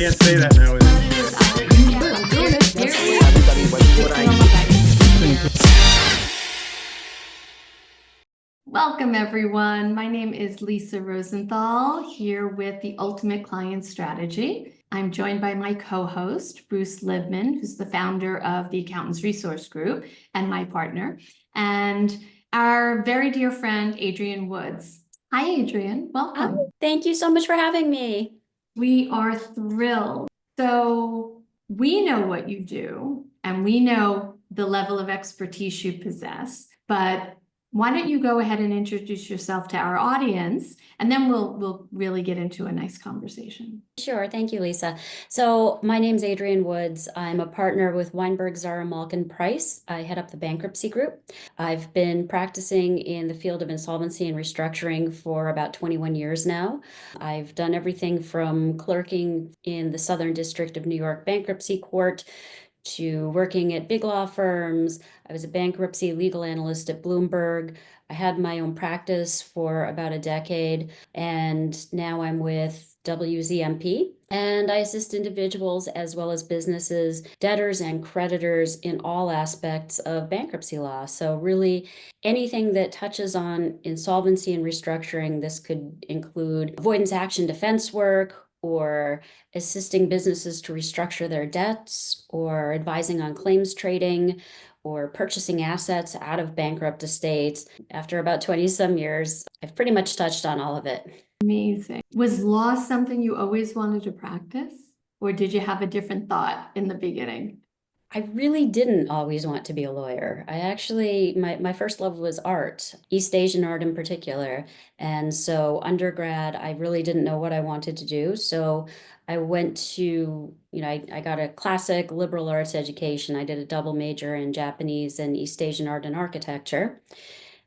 can't say that now. Welcome, everyone. My name is Lisa Rosenthal, here with the Ultimate Client Strategy. I'm joined by my co-host, Bruce Libman, who's the founder of the Accountants Resource Group and my partner, and our very dear friend, Adrienne Woods. Hi, Adrienne. Welcome. Hi, thank you so much for having me. We are thrilled. So we know what you do, and we know the level of expertise you possess, but why don't you go ahead and introduce yourself to our audience, and then we'll really get into a nice conversation. Sure, thank you, Lisa. So my name's Adrienne Woods. I'm a partner with Weinberg, Zara, Malkin, Price. I head up the Bankruptcy group. I've been practicing in the field of insolvency and restructuring for about 21 years now. I've done everything from clerking in the Southern District of New York Bankruptcy Court to working at big law firms. I was a bankruptcy legal analyst at Bloomberg. I had my own practice for about a decade, and now I'm with WZMP, and I assist individuals as well as businesses, debtors and creditors in all aspects of bankruptcy law. So really anything that touches on insolvency and restructuring. This could include avoidance action defense work, or assisting businesses to restructure their debts, or advising on claims trading, or purchasing assets out of bankrupt estates. After about 20 some years, I've pretty much touched on all of it. Amazing. Was law something you always wanted to practice, or did you have a different thought in the beginning? I really didn't always want to be a lawyer. I actually, my first love was art, East Asian art in particular. And so undergrad, I really didn't know what I wanted to do. So I went to, I got a classic liberal arts education. I did a double major in Japanese and East Asian art and architecture.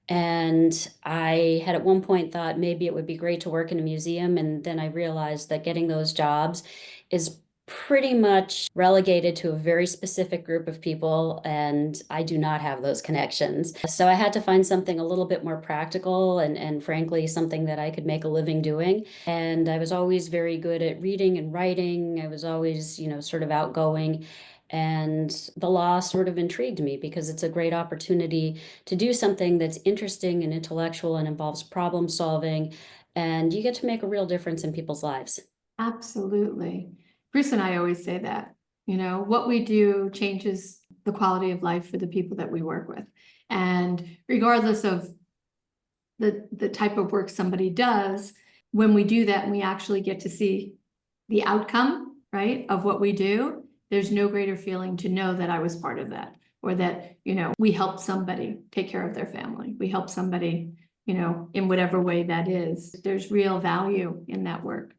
And I had at one point thought maybe it would be great to work in a museum. And then I realized that getting those jobs is pretty much relegated to a very specific group of people, and I do not have those connections. So I had to find something a little bit more practical and frankly, something that I could make a living doing. And I was always very good at reading and writing. I was always, sort of outgoing. And the law sort of intrigued me because it's a great opportunity to do something that's interesting and intellectual and involves problem solving. And you get to make a real difference in people's lives. Absolutely. Bruce and I always say that, what we do changes the quality of life for the people that we work with. And regardless of the type of work somebody does, when we do that and we actually get to see the outcome, right, of what we do, there's no greater feeling to know that I was part of that, or that, we helped somebody take care of their family. We helped somebody, in whatever way that is. There's real value in that work.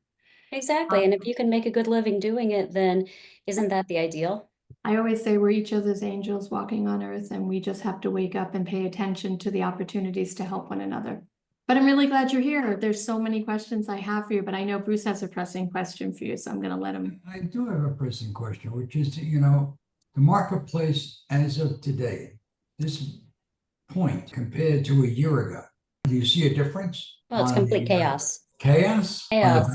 Exactly. And if you can make a good living doing it, then isn't that the ideal? I always say we're each other's angels walking on earth, and we just have to wake up and pay attention to the opportunities to help one another. But I'm really glad you're here. There's so many questions I have for you, but I know Bruce has a pressing question for you, so I'm going to let him. I do have a pressing question, which is, the marketplace as of today, this point compared to a year ago, do you see a difference? Well, it's complete chaos. Chaos? Chaos.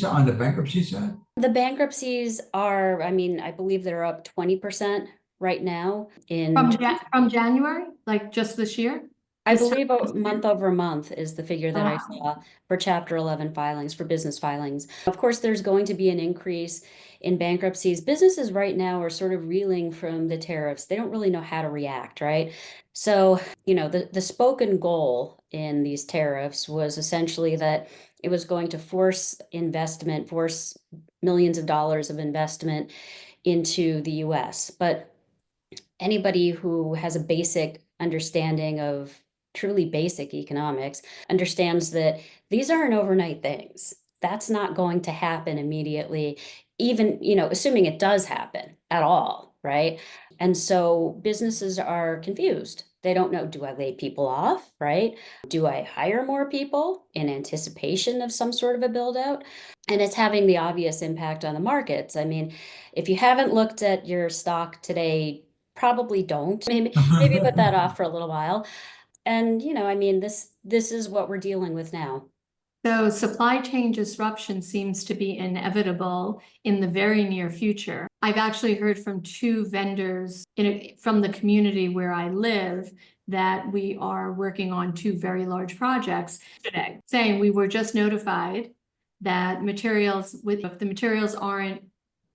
On the bankruptcy side? The bankruptcies are, I believe they're up 20% right now From January, like just this year? I believe month over month is the figure that I Wow. saw for Chapter 11 filings, for business filings. Of course, there's going to be an increase in bankruptcies. Businesses right now are sort of reeling from the tariffs. They don't really know how to react, right? So, the spoken goal in these tariffs was essentially that it was going to force investment, force millions of dollars of investment into the US. But anybody who has a basic understanding of truly basic economics understands that these aren't overnight things. That's not going to happen immediately, even, assuming it does happen at all, right? And so businesses are confused. They don't know, do I lay people off, right? Do I hire more people in anticipation of some sort of a build out? And it's having the obvious impact on the markets. If you haven't looked at your stock today, probably don't. Maybe put that off for a little while. And this is what we're dealing with now. So supply chain disruption seems to be inevitable in the very near future. I've actually heard from two vendors from the community where I live that we are working on two very large projects today, saying we were just notified that if the materials aren't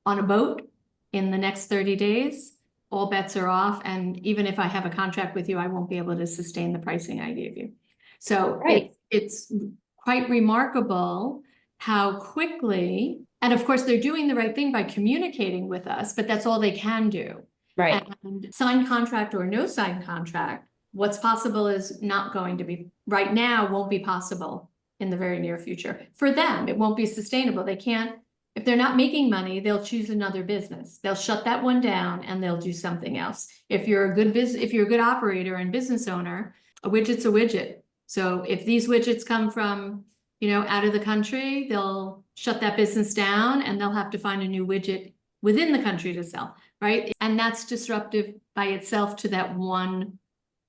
on a boat in the next 30 days, all bets are off. And even if I have a contract with you, I won't be able to sustain the pricing I gave you. So Right. it's quite remarkable how quickly, and of course, they're doing the right thing by communicating with us, but that's all they can do. Right. And signed contract or no signed contract, what's possible is not going to be, right now, won't be possible in the very near future. For them, it won't be sustainable. They can't, if they're not making money, they'll choose another business. They'll shut that one down and they'll do something else. If you're a good operator and business owner, a widget's a widget. So if these widgets come from, out of the country, they'll shut that business down and they'll have to find a new widget within the country to sell, right? And that's disruptive by itself to that one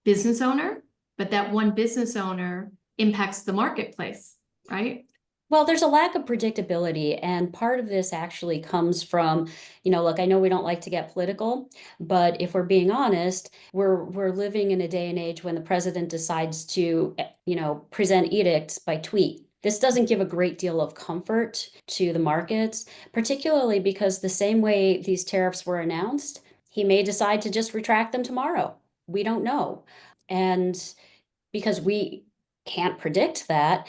business owner, but that one business owner impacts the marketplace, right? Well, there's a lack of predictability, and part of this actually comes from, look, I know we don't like to get political, but if we're being honest, we're living in a day and age when the president decides to, present edicts by tweet. This doesn't give a great deal of comfort to the markets, particularly because the same way these tariffs were announced, he may decide to just retract them tomorrow. We don't know. And because we can't predict that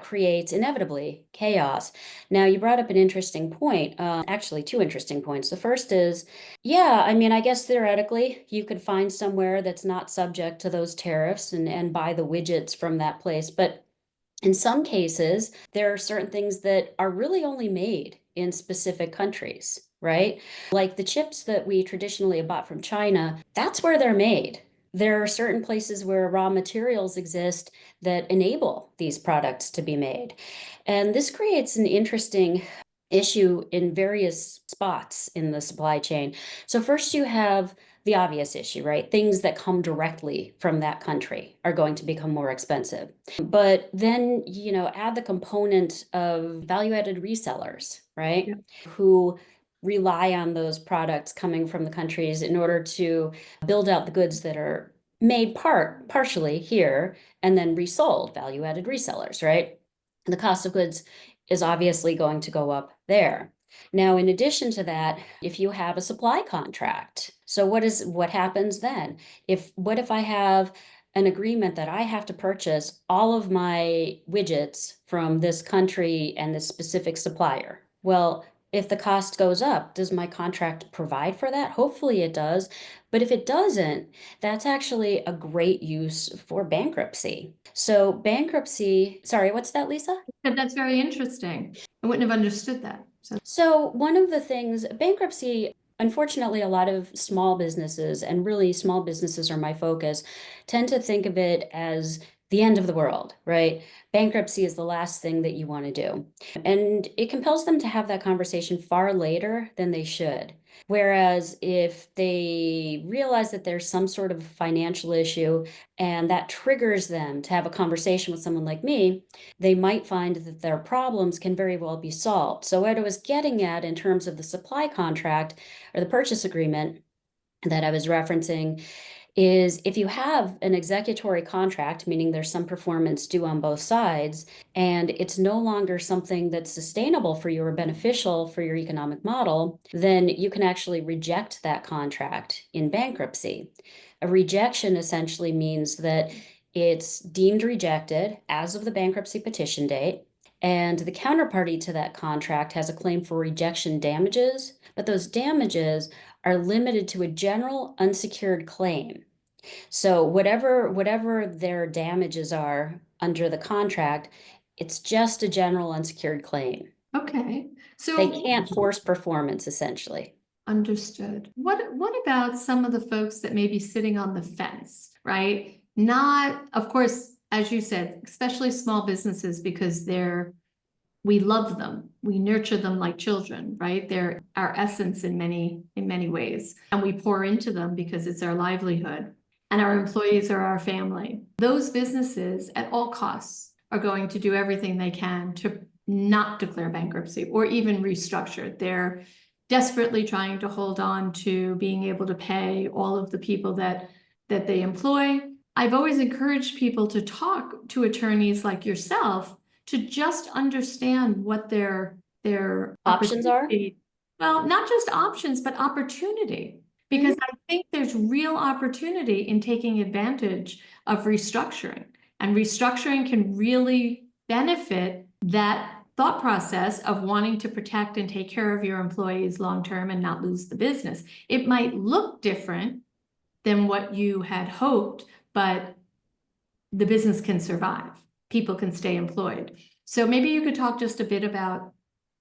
creates inevitably chaos. Now, you brought up an interesting point, actually two interesting points. The first is, I guess theoretically you could find somewhere that's not subject to those tariffs and buy the widgets from that place. But in some cases, there are certain things that are really only made in specific countries, right? Like the chips that we traditionally bought from China, that's where they're made. There are certain places where raw materials exist that enable these products to be made. And this creates an interesting issue in various spots in the supply chain. So first you have the obvious issue, right? Things that come directly from that country are going to become more expensive. But then, add the component of value-added resellers, right? Yeah. Who rely on those products coming from the countries in order to build out the goods that are made partially here and then resold, value-added resellers, right? And the cost of goods is obviously going to go up there. Now, in addition to that, if you have a supply contract, so what happens then? What if I have an agreement that I have to purchase all of my widgets from this country and this specific supplier? Well, if the cost goes up, does my contract provide for that? Hopefully it does. But if it doesn't, that's actually a great use for bankruptcy. So sorry, what's that, Lisa? And that's very interesting. I wouldn't have understood that. So one of the things, bankruptcy, unfortunately, a lot of small businesses, and really small businesses are my focus, tend to think of it as the end of the world, right? Bankruptcy is the last thing that you want to do. And it compels them to have that conversation far later than they should. Whereas if they realize that there's some sort of financial issue and that triggers them to have a conversation with someone like me, they might find that their problems can very well be solved. So what I was getting at in terms of the supply contract or the purchase agreement that I was referencing is if you have an executory contract, meaning there's some performance due on both sides, and it's no longer something that's sustainable for you or beneficial for your economic model, then you can actually reject that contract in bankruptcy. A rejection essentially means that it's deemed rejected as of the bankruptcy petition date, and the counterparty to that contract has a claim for rejection damages, but those damages are limited to a general unsecured claim. So whatever their damages are under the contract, it's just a general unsecured claim. Okay, so They can't force performance, essentially. understood. What about some of the folks that may be sitting on the fence, right? Not, of course, as you said, especially small businesses, because we love them. We nurture them like children, right? They're our essence in many ways. And we pour into them because it's our livelihood. And our employees are our family. Those businesses at all costs are going to do everything they can to not declare bankruptcy or even restructure. They're desperately trying to hold on to being able to pay all of the people that they employ. I've always encouraged people to talk to attorneys like yourself to just understand what their Options are? opportunity- Well, not just options, but opportunity. Because I think there's real opportunity in taking advantage of restructuring. And restructuring can really benefit that thought process of wanting to protect and take care of your employees long-term and not lose the business. It might look different than what you had hoped, but the business can survive. People can stay employed. So maybe you could talk just a bit about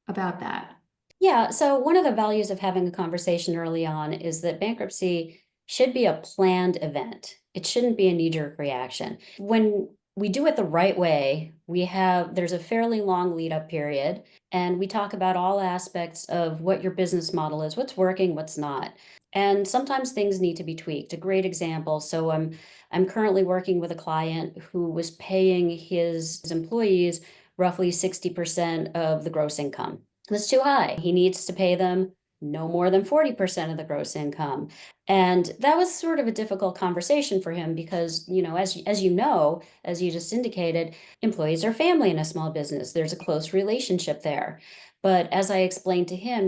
that. Yeah, so one of the values of having a conversation early on is that bankruptcy should be a planned event. It shouldn't be a knee-jerk reaction. When we do it the right way, there's a fairly long lead-up period, and we talk about all aspects of what your business model is, what's working, what's not. And sometimes things need to be tweaked. A great example, so I'm currently working with a client who was paying his employees roughly 60% of the gross income. That's too high. He needs to pay them no more than 40% of the gross income. And that was sort of a difficult conversation for him because, as you just indicated, employees are family in a small business. There's a close relationship there. But as I explained to him,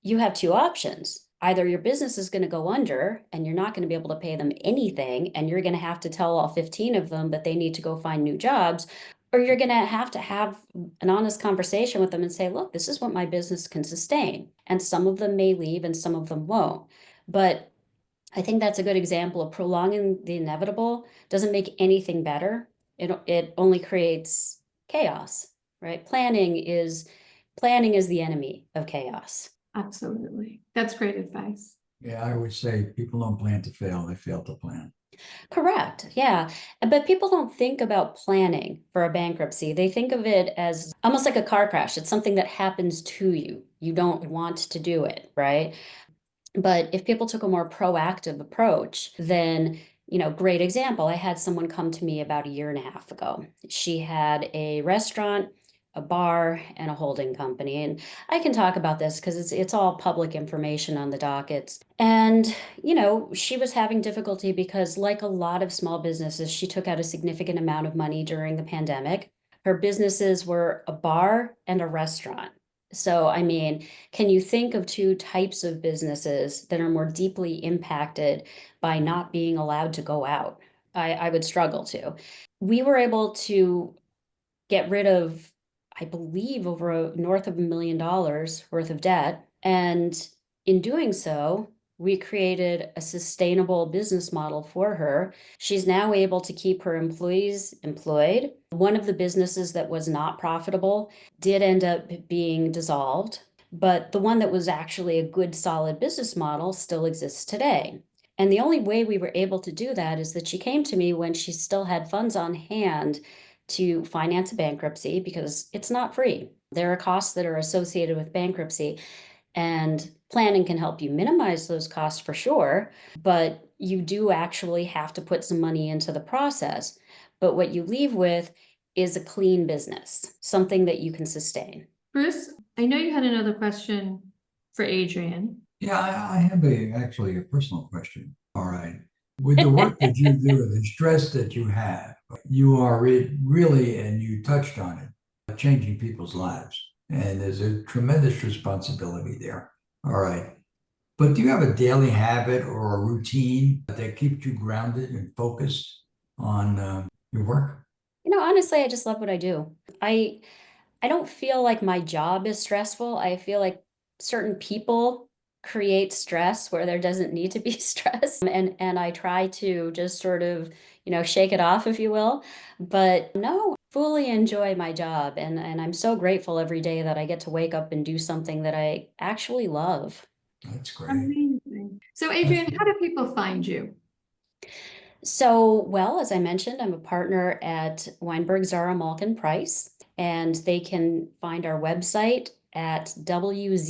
you have two options. Either your business is going to go under and you're not going to be able to pay them anything, and you're going to have to tell all 15 of them that they need to go find new jobs, or you're going to have an honest conversation with them and say, look, this is what my business can sustain. And some of them may leave and some of them won't. But I think that's a good example of prolonging the inevitable doesn't make anything better. It only creates chaos, right? Planning is the enemy of chaos. Absolutely. That's great advice. Yeah, I would say people don't plan to fail, they fail to plan. Correct. Yeah. But people don't think about planning for a bankruptcy. They think of it as almost like a car crash. It's something that happens to you. You don't want to do it, right? But if people took a more proactive approach, then, great example. I had someone come to me about a year and a half ago. She had a restaurant, a bar, and a holding company. And I can talk about this because it's all public information on the dockets. And, she was having difficulty because, like a lot of small businesses, she took out a significant amount of money during the pandemic. Her businesses were a bar and a restaurant. So, can you think of two types of businesses that are more deeply impacted by not being allowed to go out? I would struggle to. We were able to get rid of, I believe, north of $1 million worth of debt. And in doing so, we created a sustainable business model for her. She's now able to keep her employees employed. One of the businesses that was not profitable did end up being dissolved, but the one that was actually a good, solid business model still exists today. And the only way we were able to do that is that she came to me when she still had funds on hand to finance a bankruptcy, because it's not free. There are costs that are associated with bankruptcy, and planning can help you minimize those costs for sure, but you do actually have to put some money into the process. But what you leave with is a clean business, something that you can sustain. Bruce, I know you had another question for Adrienne. Yeah, I have actually a personal question. All right. With the work that you do, the stress that you have, you are really, and you touched on it, changing people's lives. And there's a tremendous responsibility there. All right. But do you have a daily habit or a routine that keeps you grounded and focused on your work? Honestly, I just love what I do. I don't feel like my job is stressful. I feel like certain people create stress where there doesn't need to be stress. And I try to just sort of, shake it off, if you will. But no, fully enjoy my job. And I'm so grateful every day that I get to wake up and do something that I actually love. That's great. Amazing. So Adrienne, how do people find you? So, well, as I mentioned, I'm a partner at Weinberg, Zara, Malkin, Price, and they can find our website at wzmplaw.com.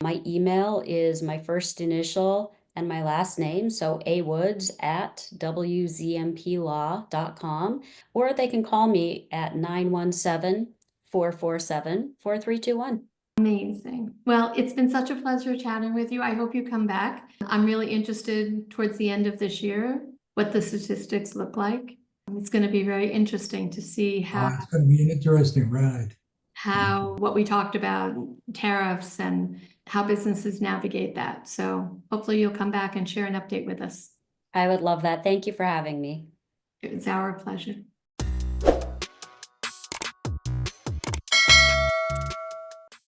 My email is my first initial and my last name, so awoods@wzmplaw.com, or they can call me at 917-447-4321. Amazing. Well, it's been such a pleasure chatting with you. I hope you come back. I'm really interested towards the end of this year, what the statistics look like. It's going to be very interesting to see It's going to be an interesting ride. how what we talked about, tariffs and how businesses navigate that. So hopefully you'll come back and share an update with us. I would love that. Thank you for having me. It was our pleasure.